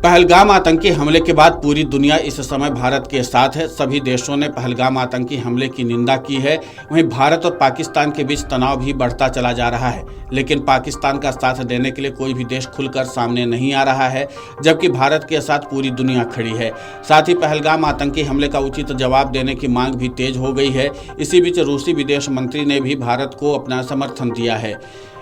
पहलगाम आतंकी हमले के बाद पूरी दुनिया इस समय भारत के साथ है। सभी देशों ने पहलगाम आतंकी हमले की निंदा की है। वहीं भारत और पाकिस्तान के बीच तनाव भी बढ़ता चला जा रहा है, लेकिन पाकिस्तान का साथ देने के लिए कोई भी देश खुलकर सामने नहीं आ रहा है, जबकि भारत के साथ पूरी दुनिया खड़ी है। साथ ही पहलगाम आतंकी हमले का उचित जवाब देने की मांग भी तेज हो गई है। इसी बीच रूसी विदेश मंत्री ने भी भारत को अपना समर्थन दिया है।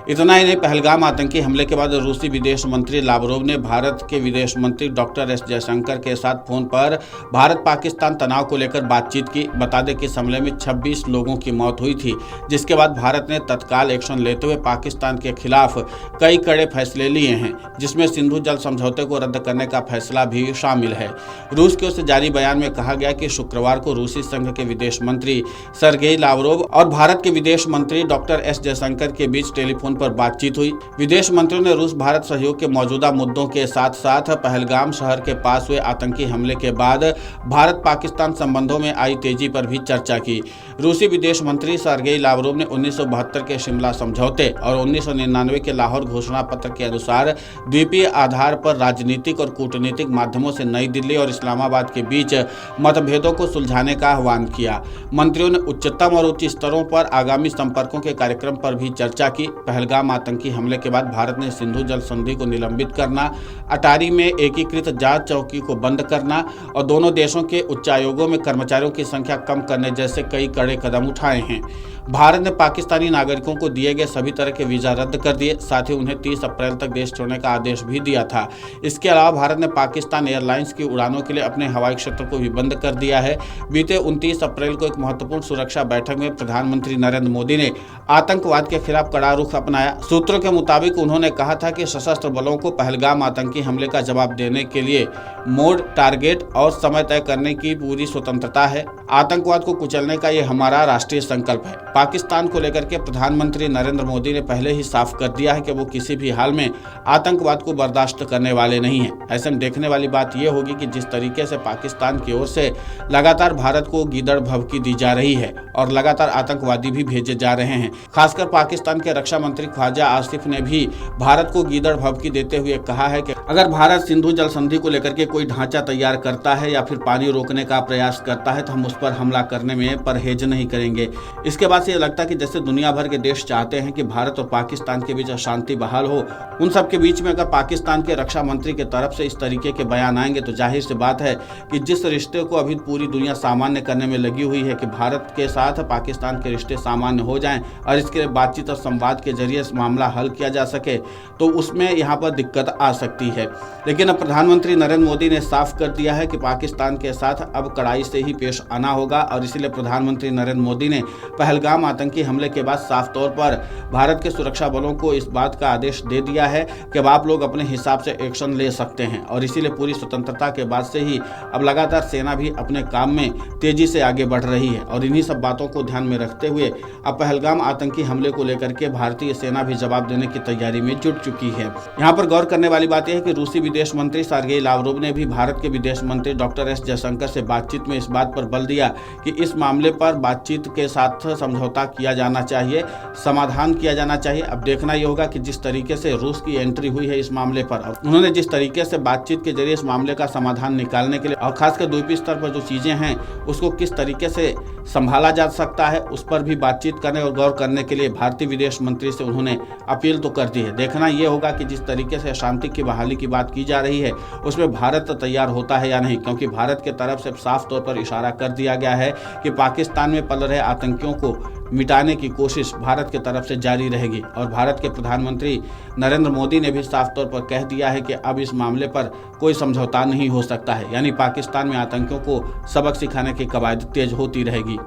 इतना ही नहीं, पहलगाम आतंकी हमले के बाद रूसी विदेश मंत्री लावरोव ने भारत के विदेश मंत्री डॉक्टर एस जयशंकर के साथ फोन पर भारत पाकिस्तान तनाव को लेकर बातचीत की। बता दें कि इस हमले में 26 लोगों की मौत हुई थी, जिसके बाद भारत ने तत्काल एक्शन लेते हुए पाकिस्तान के खिलाफ कई कड़े फैसले लिए हैं, जिसमें सिंधु जल समझौते को रद्द करने का फैसला भी शामिल है। रूस की ओर से जारी बयान में कहा गया कि शुक्रवार को रूसी संघ के विदेश मंत्री सरगेई लावरोव और भारत के विदेश मंत्री डॉक्टर एस जयशंकर के बीच टेलीफोन पर बातचीत हुई। विदेश मंत्रियों ने रूस भारत सहयोग के मौजूदा मुद्दों के साथ साथ पहलगाम शहर के पास हुए आतंकी हमले के बाद भारत पाकिस्तान संबंधों में आई तेजी पर भी चर्चा की। रूसी विदेश मंत्री सरगेई लावरोव ने 1972 के शिमला समझौते और 1999 के लाहौर घोषणा पत्र के अनुसार द्वीपीय आधार पर राजनीतिक और कूटनीतिक माध्यमों से नई दिल्ली और इस्लामाबाद के बीच मतभेदों को सुलझाने का आह्वान किया। मंत्रियों ने उच्चतम और उच्च स्तरों पर आगामी संपर्कों के कार्यक्रम पर भी चर्चा की। पहलगाम आतंकी हमले के बाद भारत ने सिंधु जल संधि को निलंबित करना, अटारी में एकीकृत जांच चौकी को बंद करना और दोनों देशों के उच्चायोगों में कर्मचारियों की संख्या कम करने जैसे कई कड़े कदम उठाए हैं। भारत ने पाकिस्तानी नागरिकों को दिए गए सभी तरह के वीजा रद्द कर दिए, साथ ही उन्हें 30 अप्रैल तक देश छोड़ने का आदेश भी दिया था। इसके अलावा भारत ने पाकिस्तान एयरलाइंस की उड़ानों के लिए अपने हवाई क्षेत्र को भी बंद कर दिया है। बीते 29 अप्रैल को एक महत्वपूर्ण सुरक्षा बैठक में प्रधानमंत्री नरेंद्र मोदी ने आतंकवाद के खिलाफ कड़ा रुख अपनाया। सूत्रों के मुताबिक उन्होंने कहा था कि सशस्त्र बलों को पहलगाम आतंकी हमले का जवाब देने के लिए मोड, टारगेट और समय तय करने की पूरी स्वतंत्रता है। आतंकवाद को कुचलने का ये हमारा राष्ट्रीय संकल्प है। पाकिस्तान को लेकर के प्रधानमंत्री नरेंद्र मोदी ने पहले ही साफ कर दिया है कि वो किसी भी हाल में आतंकवाद को बर्दाश्त करने वाले नहीं हैं। ऐसे में देखने वाली बात यह होगी कि जिस तरीके से पाकिस्तान की ओर से लगातार भारत को गीदड़ भभकी दी जा रही है और लगातार आतंकवादी भी भेजे जा रहे हैं। खासकर पाकिस्तान के रक्षा मंत्री ख्वाजा आसिफ ने भी भारत को गीदड़ भभकी देते हुए कहा है कि अगर भारत सिंधु जल संधि को लेकर के कोई ढांचा तैयार करता है या फिर पानी रोकने का प्रयास करता है तो हम उस पर हमला करने में परहेज नहीं करेंगे। इसके बाद से ये लगता है कि जैसे दुनिया भर के देश चाहते हैं कि भारत और पाकिस्तान के बीच शांति बहाल हो, उन सब के बीच में अगर पाकिस्तान के रक्षा मंत्री की तरफ से इस तरीके के बयान आएंगे तो जाहिर सी बात है कि जिस रिश्ते को अभी पूरी दुनिया सामान्य करने में लगी हुई है कि भारत के साथ पाकिस्तान के रिश्ते सामान्य हो जाएं और इसके लिए बातचीत और संवाद के जरिए इस मामला हल किया जा सके, तो उसमें यहाँ पर दिक्कत आ सकती है। लेकिन अब प्रधानमंत्री नरेंद्र मोदी ने साफ कर दिया है कि पाकिस्तान के साथ अब कड़ाई से ही पेश आना होगा और इसीलिए प्रधानमंत्री नरेंद्र मोदी ने पहलगाम आतंकी हमले के बाद साफ तौर पर भारत के सुरक्षा बलों को इस बात का आदेश दे दिया है कि अब आप लोग अपने हिसाब से एक्शन ले सकते हैं और इसीलिए पूरी स्वतंत्रता के बाद से ही अब लगातार सेना भी अपने काम में तेजी से आगे बढ़ रही है और इन्हीं सब बातों को ध्यान में रखते हुए अब पहलगाम आतंकी हमले को लेकर के भारतीय सेना भी जवाब देने की तैयारी में जुट चुकी है। यहाँ पर गौर करने वाली बात यह है कि रूसी विदेश मंत्री सरगेई लावरोव ने भी भारत के विदेश मंत्री डॉक्टर एस जयशंकर से बातचीत में इस बात पर बल दिया कि इस मामले पर बातचीत के साथ समझौता किया जाना चाहिए, समाधान किया जाना चाहिए। अब देखना यह होगा कि जिस तरीके से रूस की एंट्री हुई है इस मामले पर, उन्होंने जिस तरीके से बातचीत के जरिए इस मामले का समाधान निकालने के लिए और खासकर द्वीपीय स्तर पर जो चीजें हैं उसको किस तरीके से संभाला जा सकता है उस पर भी बातचीत करने और गौर करने के लिए भारतीय विदेश मंत्री से उन्होंने अपील तो कर दी है। देखना यह होगा कि जिस तरीके से शांति की बहाली की बात की जा रही है उसमें भारत तैयार होता है या नहीं, क्योंकि भारत की तरफ से साफ तौर पर इशारा कर दिया गया है कि पाकिस्तान में पल रहे आतंकियों को मिटाने की कोशिश भारत की तरफ से जारी रहेगी और भारत के प्रधानमंत्री नरेंद्र मोदी ने भी साफ तौर पर कह दिया है कि अब इस मामले पर कोई समझौता नहीं हो सकता है, यानी पाकिस्तान में आतंकियों को सबक सिखाने की कवायद तेज होती रहेगी।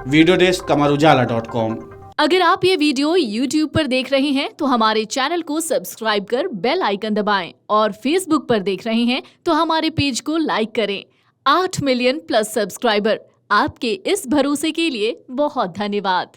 वीडियो डेस्क कमरुजाला.com। अगर आप ये वीडियो YouTube पर देख रहे हैं तो हमारे चैनल को सब्सक्राइब कर बेल आइकन दबाएं और Facebook पर देख रहे हैं तो हमारे पेज को लाइक करें। 8 मिलियन प्लस सब्सक्राइबर, आपके इस भरोसे के लिए बहुत धन्यवाद।